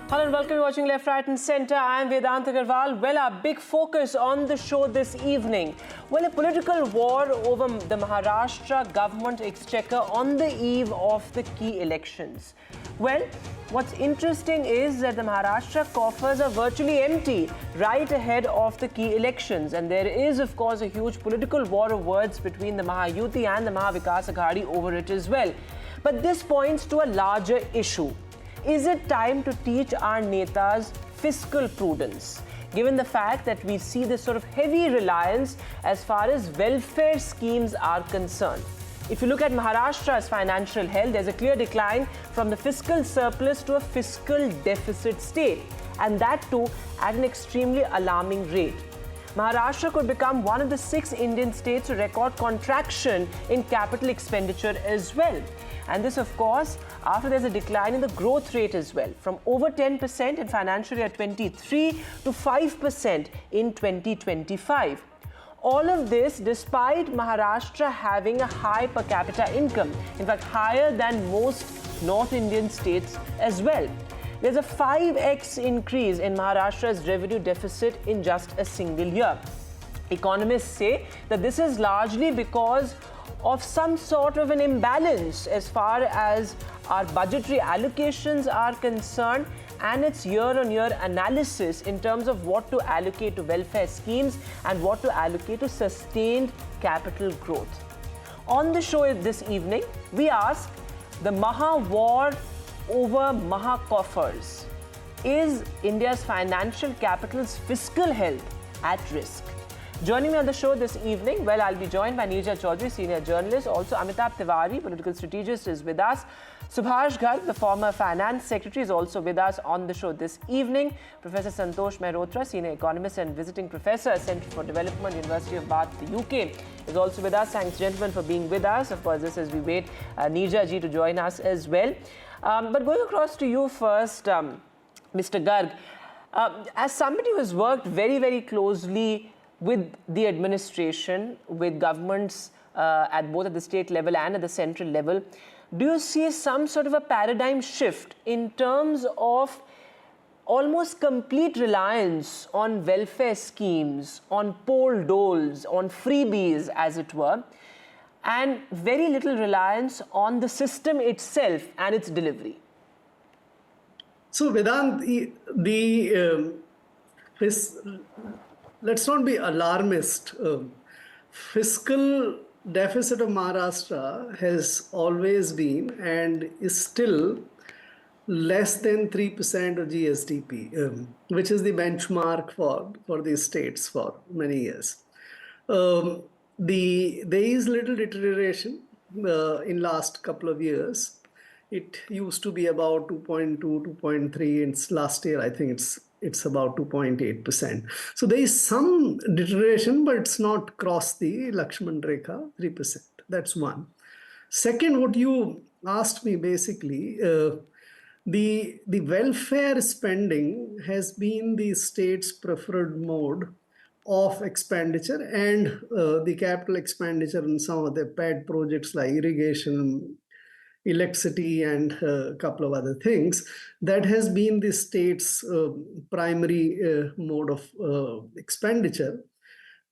Hello and welcome to watching Left, Right and Centre. I am Vedant Agarwal. Well, our big focus on the show this evening. Well, a political war over the Maharashtra government exchequer on the eve of the key elections. Well, what's interesting is that the Maharashtra coffers are virtually empty right ahead of the key elections. And there is, of course, a huge political war of words between the Mahayuti and the Maha Vikas Aghadi over it as well. But this points to a larger issue. Is it time to teach our netas fiscal prudence, given the fact that we see this sort of heavy reliance as far as welfare schemes are concerned? If you look at Maharashtra's financial health, there's a clear decline from the fiscal surplus to a fiscal deficit state, and that too at an extremely alarming rate. Maharashtra could become one of the 6 Indian states to record contraction in capital expenditure as well. And this, of course, after there's a decline in the growth rate as well, from over 10% in financial year 23 to 5% in 2025. All of this despite Maharashtra having a high per capita income, in fact, higher than most North Indian states as well. There's a 5x increase in Maharashtra's revenue deficit in just a single year. Economists say that this is largely because of some sort of an imbalance as far as our budgetary allocations are concerned, and its year-on-year analysis in terms of what to allocate to welfare schemes and what to allocate to sustained capital growth. On the show this evening, we ask the Maha war over Maha Coffers. Is India's financial capital's fiscal health at risk? Joining me on the show this evening, well, I'll be joined by Neerja Chaudhary, senior journalist. Also, Amitabh Tiwari, political strategist, is with us. Subhash Garg, the former finance secretary, is also with us on the show this evening. Professor Santosh Mehrotra, senior economist and visiting professor at Centre for Development, University of Bath, the UK, is also with us. Thanks, gentlemen, for being with us. Of course, this as we wait Neerja ji to join us as well. But going across to you first, Mr. Garg, as somebody who has worked very, very closely with the administration, with governments at both at the state level and at the central level, do you see some sort of a paradigm shift in terms of almost complete reliance on welfare schemes, on poll doles, on freebies, as it were, and very little reliance on the system itself and its delivery? So, Vedant, let's not be alarmist. Fiscal deficit of Maharashtra has always been and is still less than 3% of GSDP, which is the benchmark for these states for many years. There is little deterioration in last couple of years. It used to be about 2.2, 2.3. And last year, I think it's about 2.8%. So there is some deterioration, but it's not crossed the Lakshman Rekha, 3%. That's one. Second, what you asked me basically, the welfare spending has been the state's preferred mode of expenditure, and the capital expenditure in some of the pet projects like irrigation, electricity, and a couple of other things, that has been the state's primary mode of expenditure.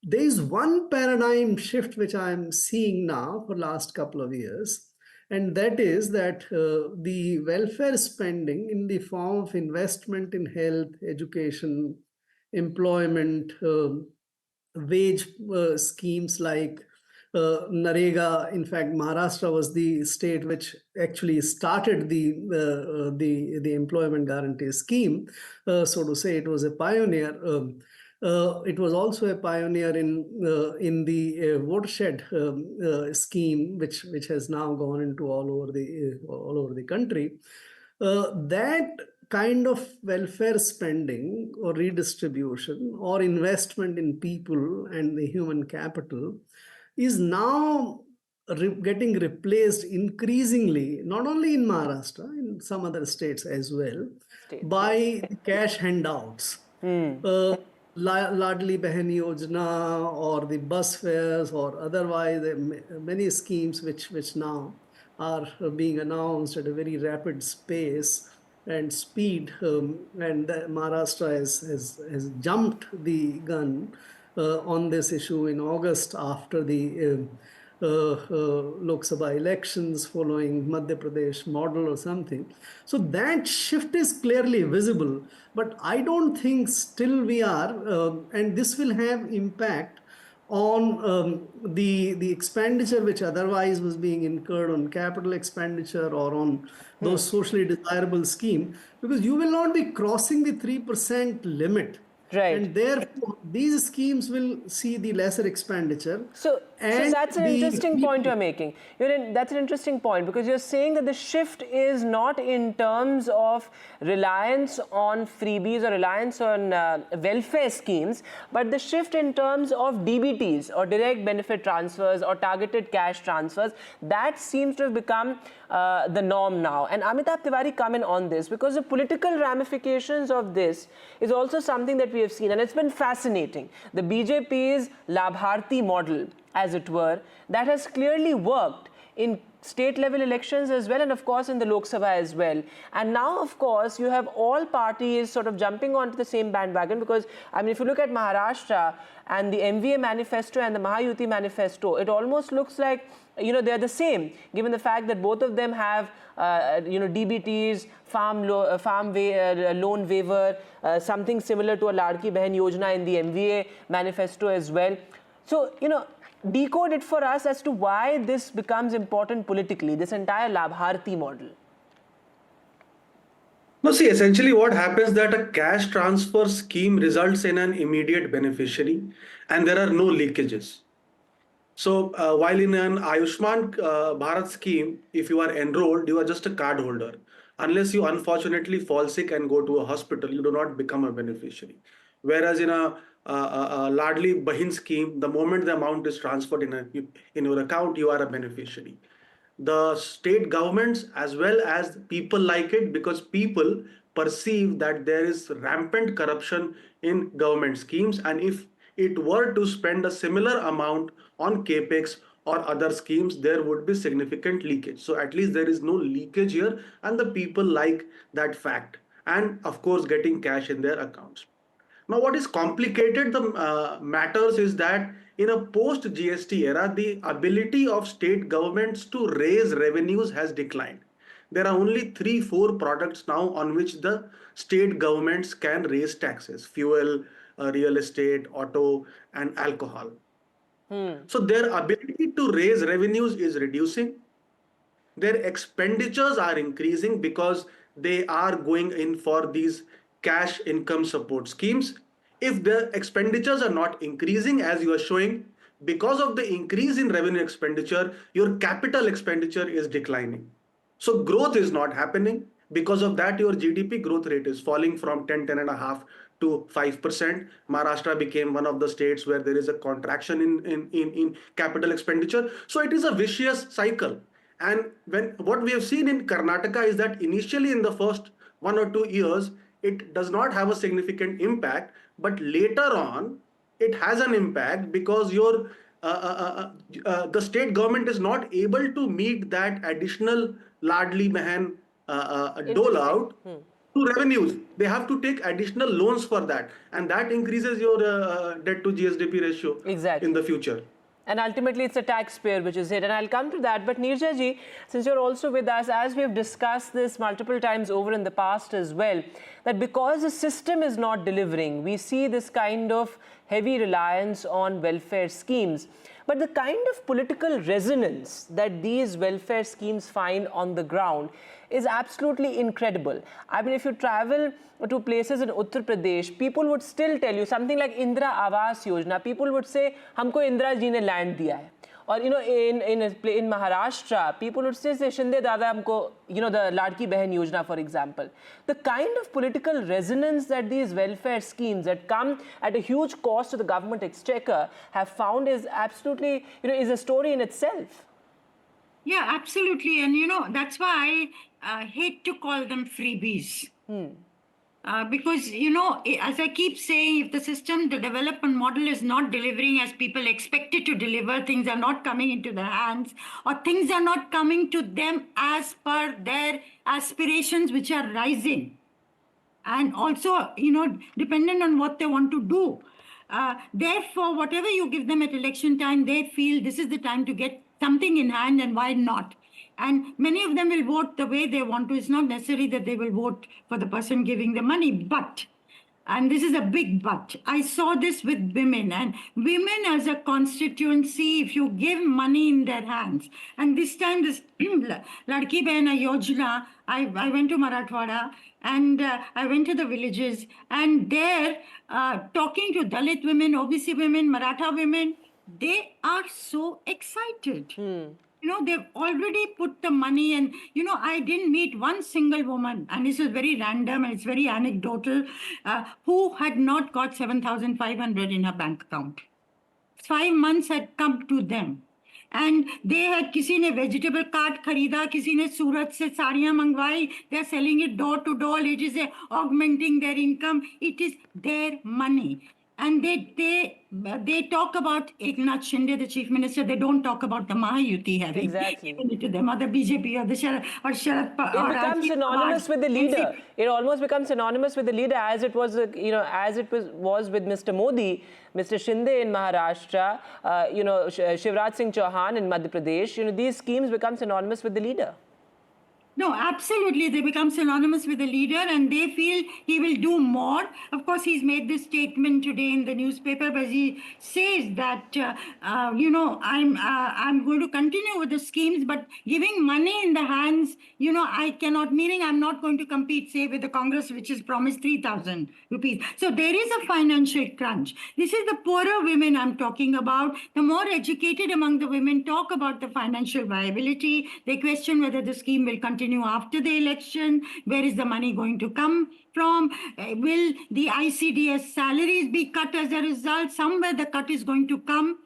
There is one paradigm shift which I am seeing now for last couple of years, and that is that the welfare spending in the form of investment in health, education, employment, wage schemes like Narega. In fact, Maharashtra was the state which actually started the employment guarantee scheme. So to say, it was a pioneer. It was also a pioneer in the watershed scheme, which has now gone into all over the country. That kind of welfare spending or redistribution or investment in people and the human capital is now getting replaced increasingly, not only in Maharashtra, in some other states as well, by cash handouts. Ladli Behan Yojana or the bus fares or otherwise, many schemes which now are being announced at a very rapid pace and speed, and Maharashtra has jumped the gun on this issue in August after the Lok Sabha elections following Madhya Pradesh model or something. So that shift is clearly visible, but I don't think still we are, and this will have impact on the expenditure which otherwise was being incurred on capital expenditure or on those socially desirable scheme, because you will not be crossing the 3% limit. Right. And therefore, these schemes will see the lesser expenditure. So And that's an interesting point you're making. That's an interesting point, because you're saying that the shift is not in terms of reliance on freebies or reliance on welfare schemes, but the shift in terms of DBTs or direct benefit transfers or targeted cash transfers. That seems to have become the norm now. And Amitabh Tiwari come in on this, because the political ramifications of this is also something that we have seen, and it's been fascinating. The BJP's Labharti model, as it were, that has clearly worked in state level elections as well, and of course in the Lok Sabha as well. And now, of course, you have all parties sort of jumping onto the same bandwagon, because I mean, if you look at Maharashtra and the MVA manifesto and the Mahayuti manifesto, it almost looks like, you know, they're the same, given the fact that both of them have DBTs, loan waiver, something similar to a Ladki Behan Yojana in the MVA manifesto as well. So, you know, decode it for us as to why this becomes important politically, this entire Labharti model. No, see, essentially what happens that a cash transfer scheme results in an immediate beneficiary and there are no leakages. So while in an Ayushman Bharat scheme, if you are enrolled, you are just a card holder. Unless you unfortunately fall sick and go to a hospital, you do not become a beneficiary. Whereas in a Ladli Bahin scheme, the moment the amount is transferred in your account, you are a beneficiary. The state governments as well as people like it, because people perceive that there is rampant corruption in government schemes, and if it were to spend a similar amount on capex or other schemes, there would be significant leakage. So at least there is no leakage here, and the people like that fact, and of course getting cash in their accounts. Now, what is complicated the matters is that in a post-GST era, the ability of state governments to raise revenues has declined. There are only 3-4 products now on which the state governments can raise taxes: fuel, real estate, auto, and alcohol. So their ability to raise revenues is reducing. Their expenditures are increasing because they are going in for these cash income support schemes. If the expenditures are not increasing, as you are showing, because of the increase in revenue expenditure, your capital expenditure is declining. So growth is not happening. Because of that, your GDP growth rate is falling from 10.5 to 5%. Maharashtra became one of the states where there is a contraction in capital expenditure. So it is a vicious cycle. And what we have seen in Karnataka is that initially in the first 1 or 2 years, it does not have a significant impact, but later on, it has an impact because the state government is not able to meet that additional Ladli Behan dole out to revenues. They have to take additional loans for that, and that increases your debt to GSDP ratio in the future. And ultimately, it's the taxpayer which is hit. And I'll come to that. But Neerja ji, since you're also with us, as we've discussed this multiple times over in the past as well, that because the system is not delivering, we see this kind of heavy reliance on welfare schemes. But the kind of political resonance that these welfare schemes find on the ground is absolutely incredible. I mean, if you travel to places in Uttar Pradesh, people would still tell you something like Indra Awas Yojana. People would say, "Humko Indra ji ne land diya hai." Or, you know, in Maharashtra, people would say, "Shinde dada humko," you know, the Ladki Behan Yojana, for example. The kind of political resonance that these welfare schemes that come at a huge cost to the government exchequer have found is absolutely, you know, is a story in itself. Yeah, absolutely. And, you know, that's why I hate to call them freebies. Because, as I keep saying, if the system, the development model is not delivering as people expect it to deliver, things are not coming into their hands, or things are not coming to them as per their aspirations, which are rising. And also, dependent on what they want to do. Therefore, whatever you give them at election time, they feel this is the time to get something in hand, and why not? And many of them will vote the way they want to. It's not necessary that they will vote for the person giving the money, but, and this is a big but, I saw this with women, and women as a constituency, if you give money in their hands, and this time this Ladki Behna Yojana, I went to Marathwada, and I went to the villages, and there, talking to Dalit women, OBC women, Maratha women, they are so excited. They've already put the money, and, I didn't meet one single woman, and this is very random and it's very anecdotal, who had not got 7,500 in her bank account. 5 months had come to them. And they had, किसी ने vegetable cart खरीदा, किसी ने सूरत से साड़ियाँ मंगवाई. They are selling it door to door. It is augmenting their income. It is their money. And they talk about Eknath Shinde, the chief minister. They don't talk about the Mahayuti having given it to them, or the BJP, or the Sharad, or Sharad. It becomes synonymous with the leader. It almost becomes synonymous with the leader, as it was, as it was with Mr. Modi, Mr. Shinde in Maharashtra, Shivraj Singh Chauhan in Madhya Pradesh. These schemes become synonymous with the leader. No, absolutely. They become synonymous with the leader, and they feel he will do more. Of course, he's made this statement today in the newspaper, but he says that, I'm going to continue with the schemes, but giving money in the hands, I cannot, meaning I'm not going to compete, say, with the Congress, which is promised 3,000 rupees. So there is a financial crunch. This is the poorer women I'm talking about. The more educated among the women talk about the financial viability. They question whether the scheme will continue after the election. Where is the money going to come from? Will the ICDS salaries be cut as a result? Somewhere the cut is going to come.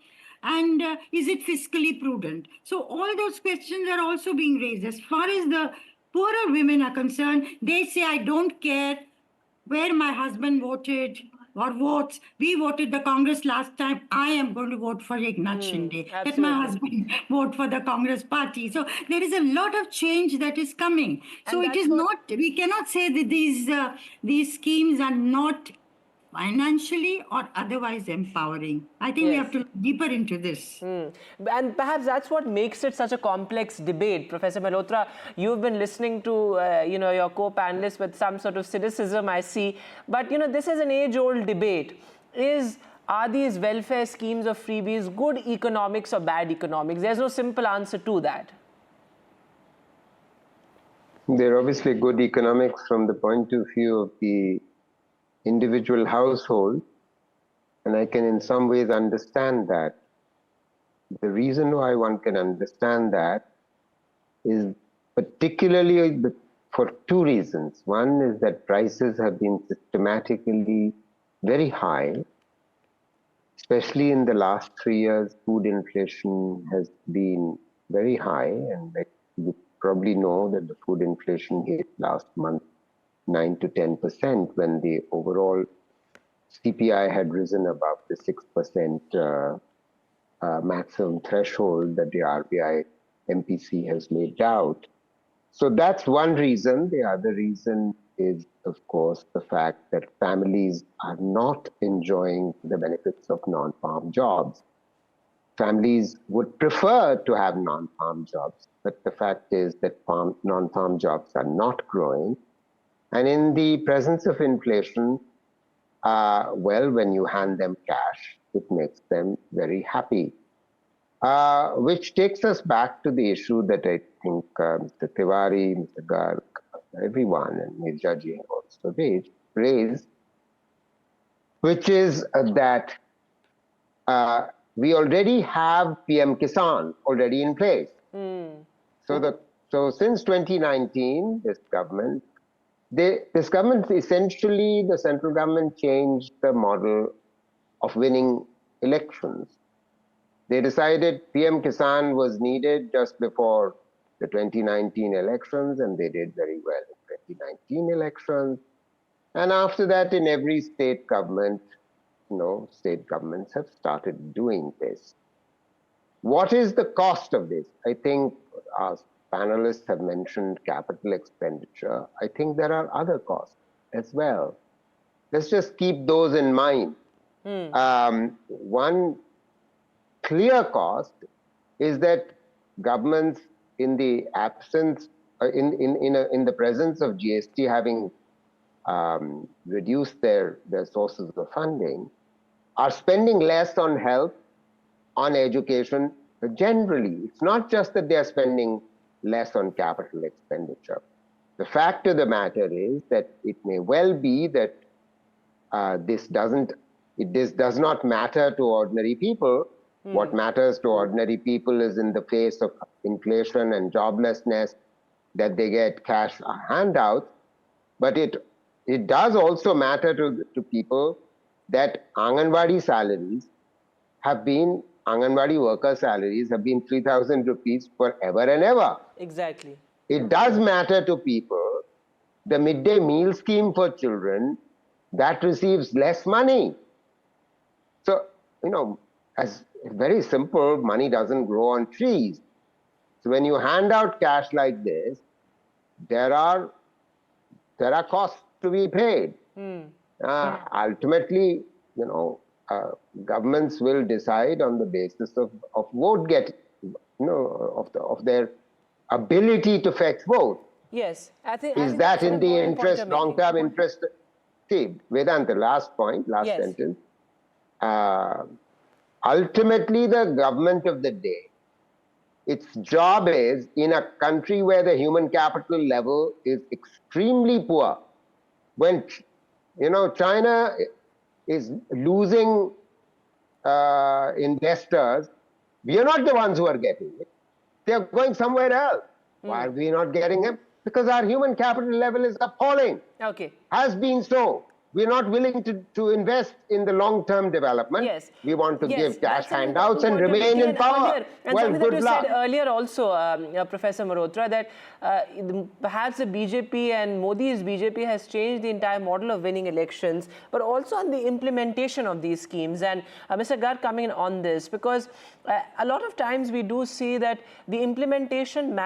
And is it fiscally prudent? So all those questions are also being raised. As far as the poorer women are concerned, they say, I don't care where my husband voted or votes. We voted the Congress last time. I am going to vote for Eknath Shinde. Let my husband vote for the Congress party. So there is a lot of change that is coming. So it is not, we cannot say that these schemes are not financially or otherwise empowering. I think we have to look deeper into this. And perhaps that's what makes it such a complex debate. Professor Malhotra, you've been listening to your co-panelists with some sort of cynicism, I see. But this is an age-old debate. Are these welfare schemes or freebies good economics or bad economics? There's no simple answer to that. They're obviously good economics from the point of view of the individual household, and I can in some ways understand that. The reason why one can understand that is particularly for two reasons. One is that prices have been systematically very high, especially in the last 3 years. Food inflation has been very high, and you probably know that the food inflation hit last month 9 to 10%, when the overall CPI had risen above the 6% maximum threshold that the RBI MPC has laid out. So that's one reason. The other reason is, of course, the fact that families are not enjoying the benefits of non-farm jobs. Families would prefer to have non-farm jobs, but the fact is that non-farm jobs are not growing. And in the presence of inflation, when you hand them cash, it makes them very happy. Which takes us back to the issue that I think Mr. Tiwari, Mr. Garg, everyone, and Mirzaji have also raised, which is that we already have PM Kisan already in place. So since 2019, this government essentially, the central government changed the model of winning elections. They decided PM Kisan was needed just before the 2019 elections, and they did very well in 2019 elections. And after that, in every state government, state governments have started doing this. What is the cost of this? I think our panelists have mentioned capital expenditure. I think there are other costs as well. Let's just keep those in mind. One clear cost is that governments, in the absence, in the presence of GST having reduced their sources of funding, are spending less on health, on education generally. It's not just that they're spending less on capital expenditure. The fact of the matter is that it may well be that this does not matter to ordinary people. What matters to ordinary people is, in the face of inflation and joblessness, that they get cash handouts. But it does also matter to people that Anganwadi worker salaries have been 3,000 rupees forever and ever. Exactly. It does matter to people the midday meal scheme for children that receives less money. So, as very simple, money doesn't grow on trees. So when you hand out cash like this, there are costs to be paid. Ultimately, governments will decide on the basis of vote get, of their ability to fetch vote. Yes, I think. Is that in the interest, long-term interest? See, Vedanta, last sentence. Ultimately, the government of the day, its job is, in a country where the human capital level is extremely poor, when China is losing investors, we are not the ones who are getting it. They are going somewhere else. Why are we not getting them? Because our human capital level is appalling. Okay. Has been so. We're not willing to invest in the long-term development. Yes. We want to give cash That's an handouts and important remain in point. power. And well, something good that you luck. said earlier also, Professor Malhotra, that perhaps the BJP and Modi's BJP has changed the entire model of winning elections, but also on the implementation of these schemes. And Mr. Garg coming in on this, because a lot of times we do see that the implementation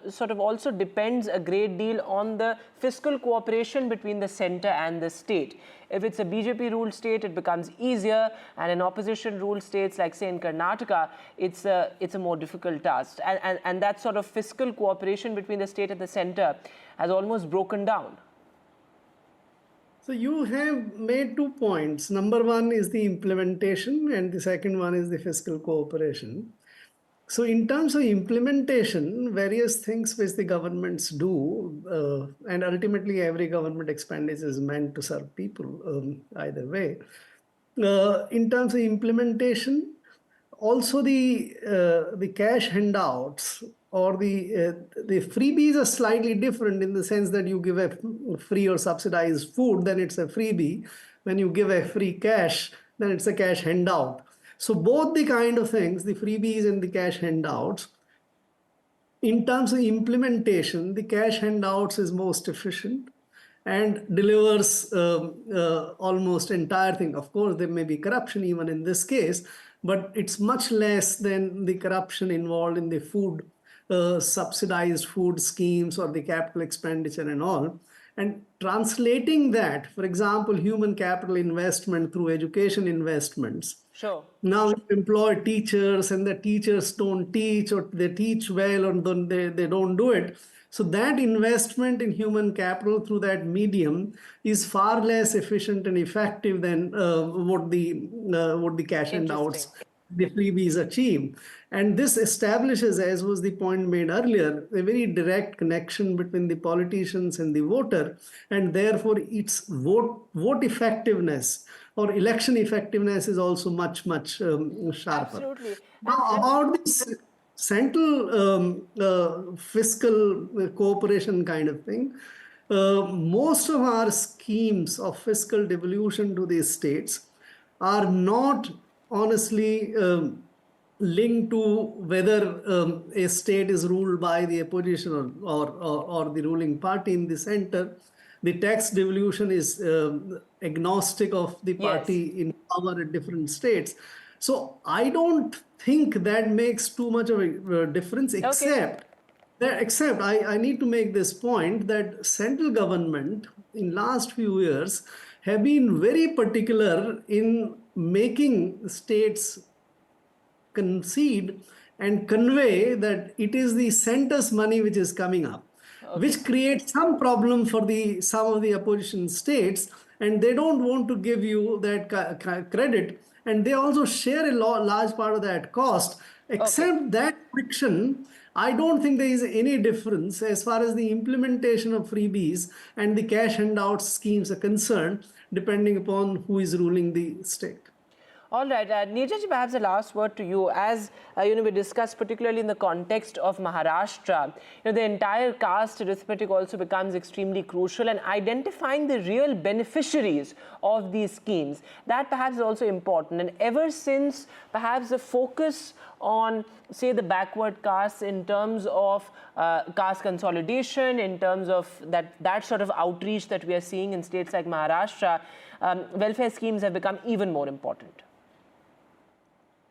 sort of also depends a great deal on the fiscal cooperation between the center and the state. If it's a BJP-ruled state, it becomes easier, and in opposition-ruled states, like say in Karnataka, it's a more difficult task. And that sort of fiscal cooperation between the state and the center has almost broken down. So you have made 2 points. Number one is the implementation, and the second one is the fiscal cooperation. So in terms of implementation, various things which the governments do, and ultimately every government expenditure is meant to serve people either way. In terms of implementation, also the cash handouts or the freebies are slightly different in the sense that you give a free or subsidized food, then it's a freebie. When you give a free cash, then it's a cash handout. So both the kind of things, the freebies and the cash handouts, in terms of implementation, the cash handouts is most efficient and delivers almost entire thing. Of course, there may be corruption even in this case, but it's much less than the corruption involved in the food, subsidized food schemes or the capital expenditure and all. And translating that, for example, human capital investment through education investments. Sure. Now you employ teachers and the teachers don't teach, or they teach well or they don't do it. So that investment in human capital through that medium is far less efficient and effective than what the cash handouts, the freebies achieve. And this establishes, as was the point made earlier, a very direct connection between the politicians and the voter, and therefore its vote effectiveness or election effectiveness is also much sharper. Absolutely. Now, about this central fiscal cooperation kind of thing, most of our schemes of fiscal devolution to these states are not honestly linked to whether a state is ruled by the opposition or the ruling party in the center. the tax devolution is agnostic of the party in power at different states. So I don't think that makes too much of a difference, except I need to make this point that central government in last few years have been very particular in making states concede and convey that it is the center's money which is coming up, which creates some problem for some of the opposition states, and they don't want to give you that credit, and they also share a large part of that cost. Except that friction, I don't think there is any difference as far as the implementation of freebies and the cash handout schemes are concerned, depending upon who is ruling the state. All right, Neeraj, perhaps the last word to you. As we discussed, particularly in the context of Maharashtra, the entire caste arithmetic also becomes extremely crucial, and identifying the real beneficiaries of these schemes, that perhaps is also important. And ever since perhaps the focus on, say, the backward castes in terms of caste consolidation, in terms of that sort of outreach that we are seeing in states like Maharashtra, welfare schemes have become even more important.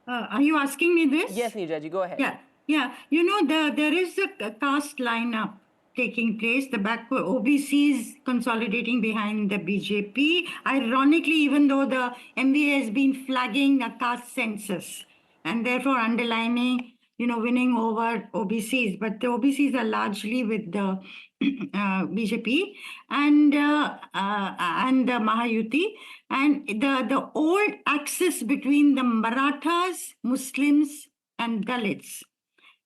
Are you asking me this? Yes, Neeraj, go ahead. Yeah. There is a caste lineup taking place. The backward OBCs consolidating behind the BJP. Ironically, even though the MVA has been flagging a caste census and therefore underlining, winning over OBCs, but the OBCs are largely with the BJP and the Mahayuti, and the old axis between the Marathas, Muslims, and Dalits,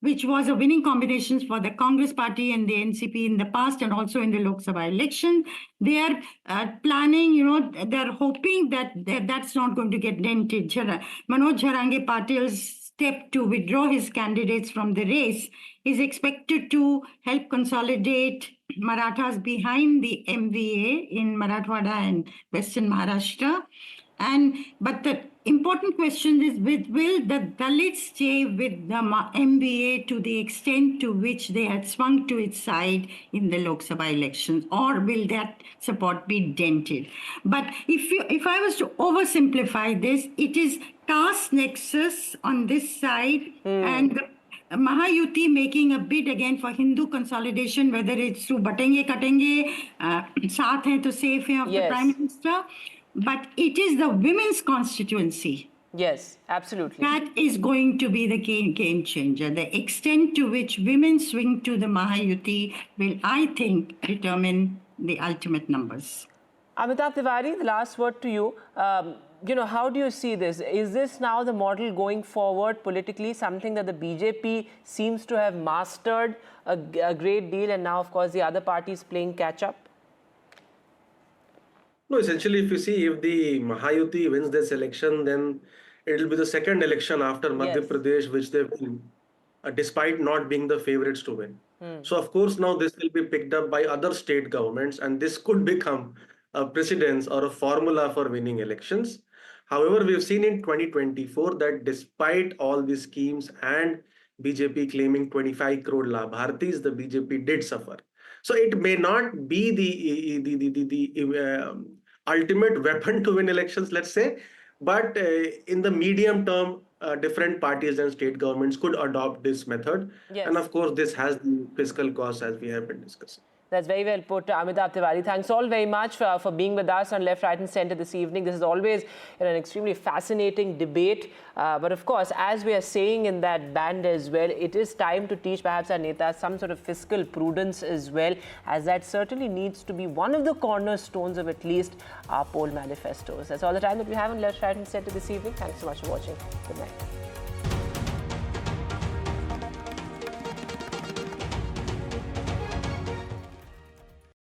which was a winning combination for the Congress party and the NCP in the past and also in the Lok Sabha election. They are planning, they're hoping that that's not going to get dented. Manoj Jharange Patil's step to withdraw his candidates from the race is expected to help consolidate Marathas behind the MVA in Marathwada and Western Maharashtra. But the important question is, will the Dalits stay with the MVA to the extent to which they had swung to its side in the Lok Sabha elections, or will that support be dented? But if I was to oversimplify this, it is caste nexus on this side and the Mahayuti making a bid again for Hindu consolidation, whether it's through Batenge Katenge, Saath Hai to Safe Hai of the Prime Minister. But it is the women's constituency. Yes, absolutely. That is going to be the game changer. The extent to which women swing to the Mahayuti will, I think, determine the ultimate numbers. Amitabh Tiwari, the last word to you. How do you see this? Is this now the model going forward politically, something that the BJP seems to have mastered a great deal, and now, of course, the other parties playing catch-up? No, essentially, if you see, if the Mahayuti wins this election, then it will be the second election after Madhya Pradesh, which they've won, despite not being the favorites to win. So, of course, now this will be picked up by other state governments, and this could become a precedence or a formula for winning elections. However, we've seen in 2024 that despite all these schemes and BJP claiming 25 crore Labhartis, the BJP did suffer. So it may not be the ultimate weapon to win elections, let's say, but in the medium term, different parties and state governments could adopt this method. And of course, this has the fiscal costs, as we have been discussing. That's very well put, Amitabh Tiwari. Thanks all very much for being with us on Left, Right and Centre this evening. This is always an extremely fascinating debate. But of course, as we are saying in that band as well, it is time to teach perhaps our netas some sort of fiscal prudence as well, as that certainly needs to be one of the cornerstones of at least our poll manifestos. That's all the time that we have on Left, Right and Centre this evening. Thanks so much for watching. Good night.